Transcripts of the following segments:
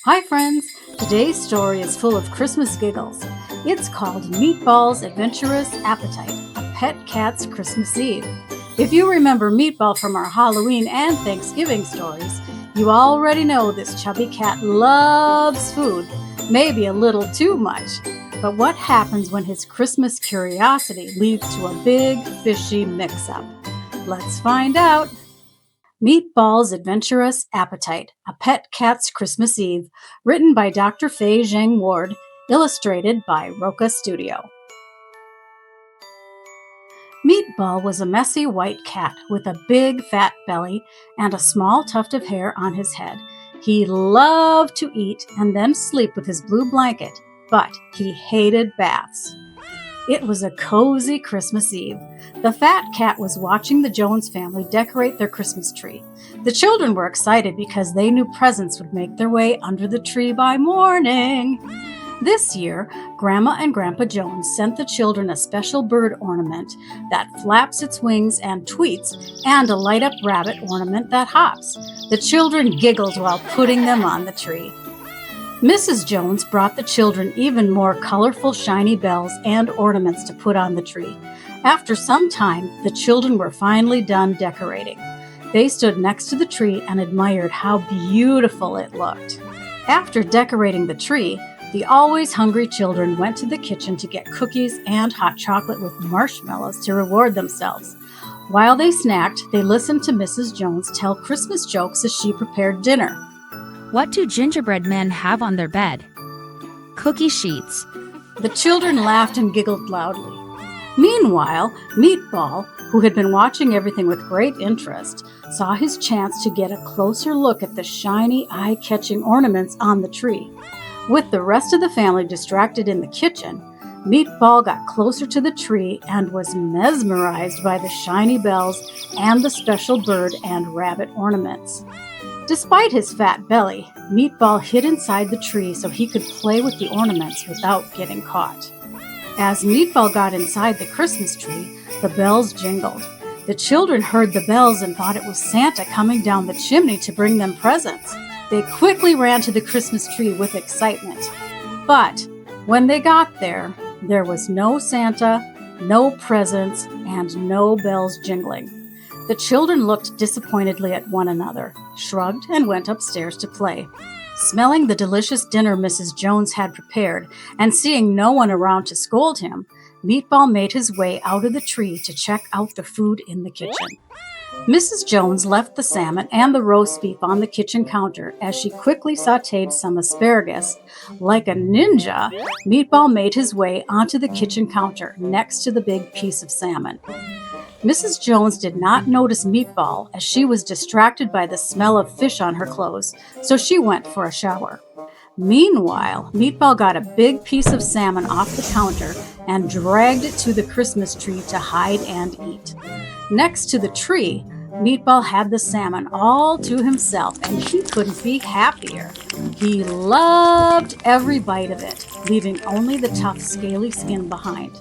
Hi friends! Today's story is full of Christmas giggles. It's called Meatball's Adventurous Appetite, a pet cat's Christmas Eve. If you remember Meatball from our Halloween and Thanksgiving stories, you already know this chubby cat loves food, maybe a little too much. But what happens when his Christmas curiosity leads to a big, fishy mix-up? Let's find out! Meatball's Adventurous Appetite, a Pet Cat's Christmas Eve, written by Dr. Zheng-Ward, illustrated by Roka Studio. Meatball was a messy white cat with a big fat belly and a small tuft of hair on his head. He loved to eat and then sleep with his blue blanket, but he hated baths. It was a cozy Christmas Eve. The fat cat was watching the Jones family decorate their Christmas tree. The children were excited because they knew presents would make their way under the tree by morning. This year, Grandma and Grandpa Jones sent the children a special bird ornament that flaps its wings and tweets, and a light-up rabbit ornament that hops. The children giggled while putting them on the tree. Mrs. Jones brought the children even more colorful, shiny bells and ornaments to put on the tree. After some time, the children were finally done decorating. They stood next to the tree and admired how beautiful it looked. After decorating the tree, the always hungry children went to the kitchen to get cookies and hot chocolate with marshmallows to reward themselves. While they snacked, they listened to Mrs. Jones tell Christmas jokes as she prepared dinner. What do gingerbread men have on their bed? Cookie sheets. The children laughed and giggled loudly. Meanwhile, Meatball, who had been watching everything with great interest, saw his chance to get a closer look at the shiny, eye-catching ornaments on the tree. With the rest of the family distracted in the kitchen, Meatball got closer to the tree and was mesmerized by the shiny bells and the special bird and rabbit ornaments. Despite his fat belly, Meatball hid inside the tree so he could play with the ornaments without getting caught. As Meatball got inside the Christmas tree, the bells jingled. The children heard the bells and thought it was Santa coming down the chimney to bring them presents. They quickly ran to the Christmas tree with excitement. But when they got there, there was no Santa, no presents, and no bells jingling. The children looked disappointedly at one another, shrugged, and went upstairs to play. Smelling the delicious dinner Mrs. Jones had prepared, and seeing no one around to scold him, Meatball made his way out of the tree to check out the food in the kitchen. Mrs. Jones left the salmon and the roast beef on the kitchen counter as she quickly sautéed some asparagus. Like a ninja, Meatball made his way onto the kitchen counter next to the big piece of salmon. Mrs. Jones did not notice Meatball as she was distracted by the smell of fish on her clothes, so she went for a shower. Meanwhile, Meatball got a big piece of salmon off the counter and dragged it to the Christmas tree to hide and eat. Next to the tree, Meatball had the salmon all to himself, and he couldn't be happier. He loved every bite of it, leaving only the tough, scaly skin behind.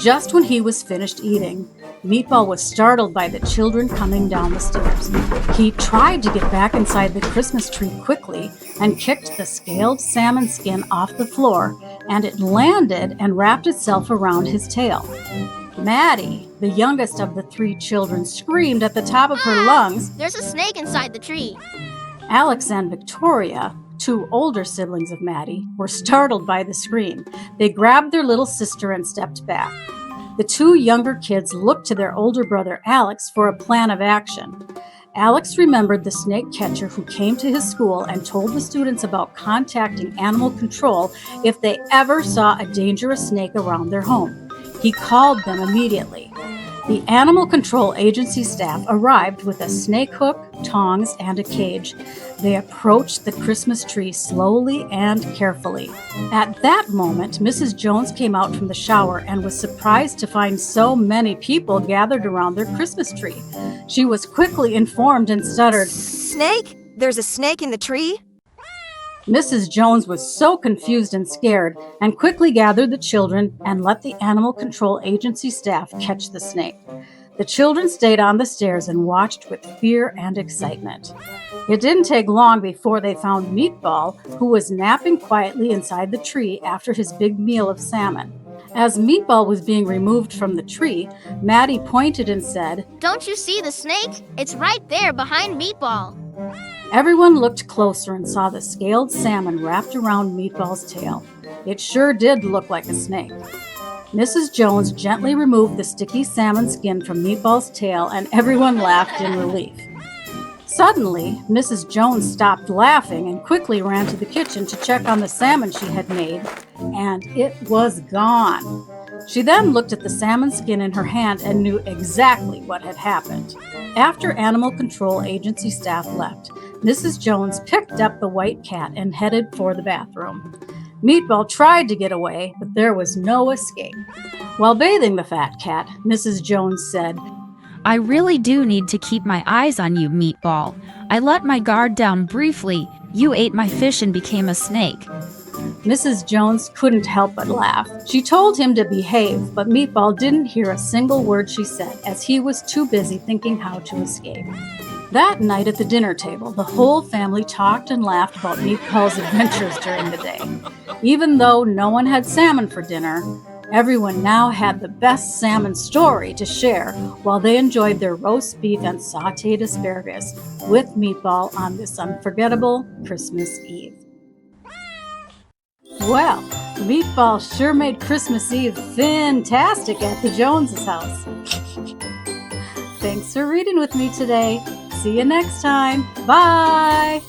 Just when he was finished eating, Meatball was startled by the children coming down the stairs. He tried to get back inside the Christmas tree quickly and kicked the scaled salmon skin off the floor, and it landed and wrapped itself around his tail. Maddie, the youngest of the three children, screamed at the top of her lungs. There's a snake inside the tree. Alex and Victoria, two older siblings of Maddie, were startled by the scream. They grabbed their little sister and stepped back. The two younger kids looked to their older brother Alex for a plan of action. Alex remembered the snake catcher who came to his school and told the students about contacting animal control if they ever saw a dangerous snake around their home. He called them immediately. The Animal Control Agency staff arrived with a snake hook, tongs, and a cage. They approached the Christmas tree slowly and carefully. At that moment, Mrs. Jones came out from the shower and was surprised to find so many people gathered around their Christmas tree. She was quickly informed and stuttered, "Snake? There's a snake in the tree?" Mrs. Jones was so confused and scared and quickly gathered the children and let the Animal Control Agency staff catch the snake. The children stayed on the stairs and watched with fear and excitement. It didn't take long before they found Meatball, who was napping quietly inside the tree after his big meal of salmon. As Meatball was being removed from the tree, Maddie pointed and said, "Don't you see the snake? It's right there behind Meatball." Everyone looked closer and saw the scaled salmon wrapped around Meatball's tail. It sure did look like a snake. Mrs. Jones gently removed the sticky salmon skin from Meatball's tail, and everyone laughed in relief. Suddenly, Mrs. Jones stopped laughing and quickly ran to the kitchen to check on the salmon she had made, and it was gone. She then looked at the salmon skin in her hand and knew exactly what had happened. After Animal Control Agency staff left, Mrs. Jones picked up the white cat and headed for the bathroom. Meatball tried to get away, but there was no escape. While bathing the fat cat, Mrs. Jones said, I really do need to keep my eyes on you, Meatball. I let my guard down briefly. You ate my fish and became a snake. Mrs. Jones couldn't help but laugh. She told him to behave, but Meatball didn't hear a single word she said, as he was too busy thinking how to escape. That night at the dinner table, the whole family talked and laughed about Meatball's adventures during the day. Even though no one had salmon for dinner, everyone now had the best salmon story to share while they enjoyed their roast beef and sautéed asparagus with Meatball on this unforgettable Christmas Eve. Well, Meatball sure made Christmas Eve fantastic at the Joneses' house. Thanks for reading with me today. See you next time. Bye!